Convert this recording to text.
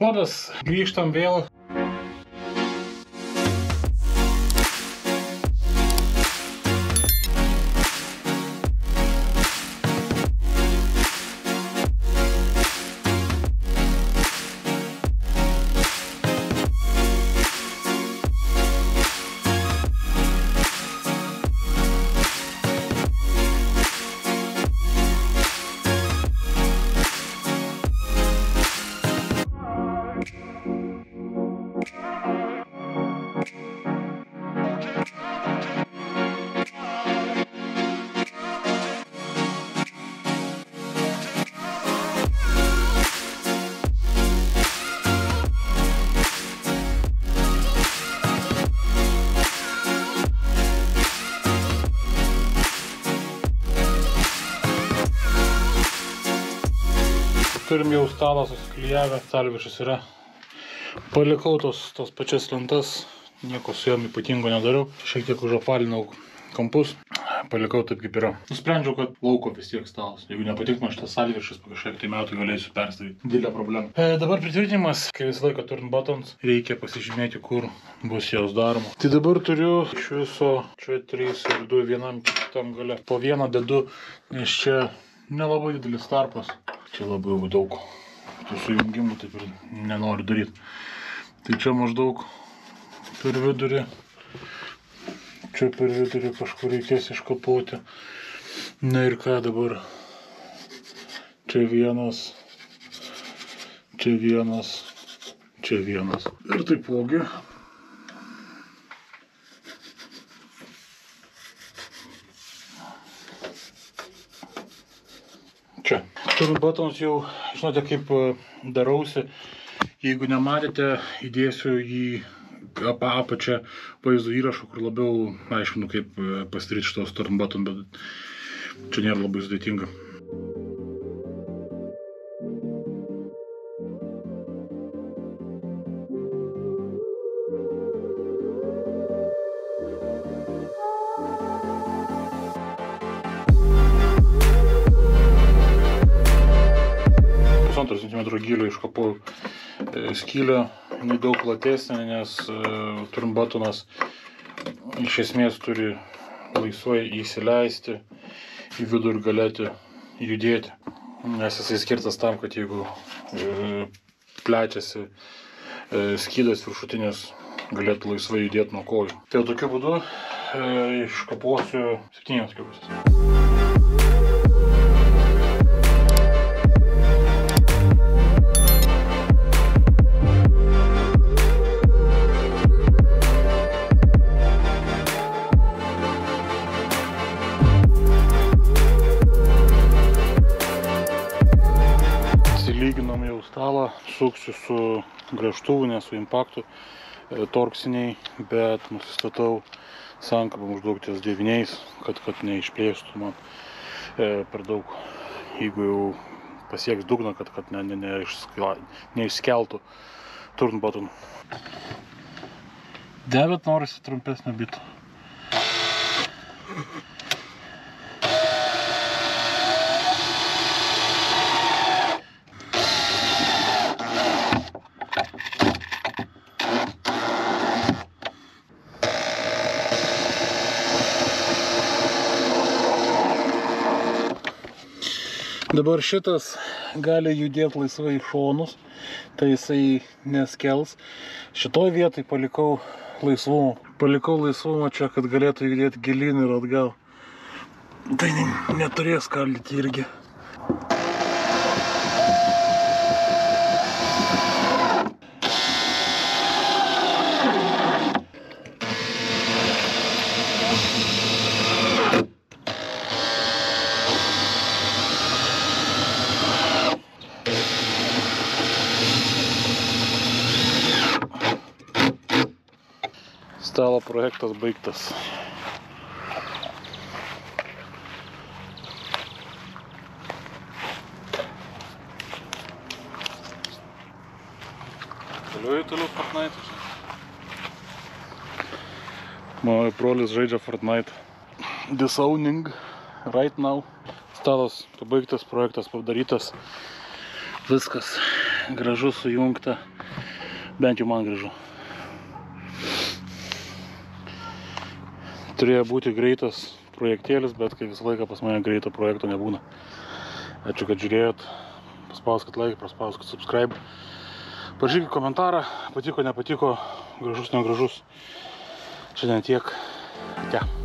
Labas, grįžtam vėl. Turim jau stalą susiklijavę, stalviršis yra. Palikau tos pačias lentas, nieko su jom ypatingo nedariau. Šiek tiek užapalinau kampus, palikau taip kaip yra. Nusprendžiau, kad lauko vis tiek stalas. Jeigu nepatik man šitas stalviršis, po kažkiek tai metų galėsiu perstavyti. Didelė problema. Dabar pritvirtinimas, kai visą laiką turint buttons, reikia pasižymėti, kur bus jos daroma. Tai dabar turiu iš viso čia 3 ir 2 vienam kitam gale. Po vieną dedu, nes čia nelabai didelis tarpas. Čia labai daug tų sujungimų taip ir nenoriu daryti. Tai čia maždaug per vidurį. Čia per vidurį kažkur reikės iškapoti. Na ir ką dabar? Čia vienas. Čia vienas. Čia vienas. Ir taipogi. Čia. Turint buttons jau, žinote, kaip darausi. Jeigu nematėte, įdėsiu į apačią vaizdo įrašą, kur labiau aiškinu, kaip pasidaryti šitos turint button, bet čia nėra labai sudėtinga. Centimetro gylio iškapau skylę, jinai daug platesnė, nes turint buttonas iš esmės turi laisvai įsileisti į vidų ir galėti judėti, nes jisai skirtas tam, kad jeigu plečiasi skydas viršutinės, galėtų laisvai judėti nuo kojų. Tai tokiu būdu iškaposiu 7 skiausis. Lyginom jau stalą, suksiu su grąžtuvu, ne su impaktu, torksiniai, bet nusistatau sankabą maždaug ties 9, kad neišplėstų man per daug, jeigu jau pasieks dugną, kad neišskeltų turint button. Devet norisi trumpesnio bito. Dabar šitas gali judėti laisvai į šonus, tai jisai neskels. Šitoj vietoj palikau laisvumą. Palikau laisvumą čia, kad galėtų judėti gilyn ir atgal. Tai neturės skaldyti irgi. Stalo projektas baigtas. Toliau Fortnite. Mano brolis žaidžia Fortnite. Disowning right now. Stalas pabaigtas, projektas padarytas. Viskas gražu sujungta. Bent jau man gražu. Turėjo būti greitas projektėlis, bet kai visą laiką pas mane greito projekto nebūna. Ačiū, kad žiūrėjot. Paspauskit like, paspauskit subscribe. Parašykit komentarą, patiko, nepatiko, gražus, negražus. Šiandien tiek. Ate.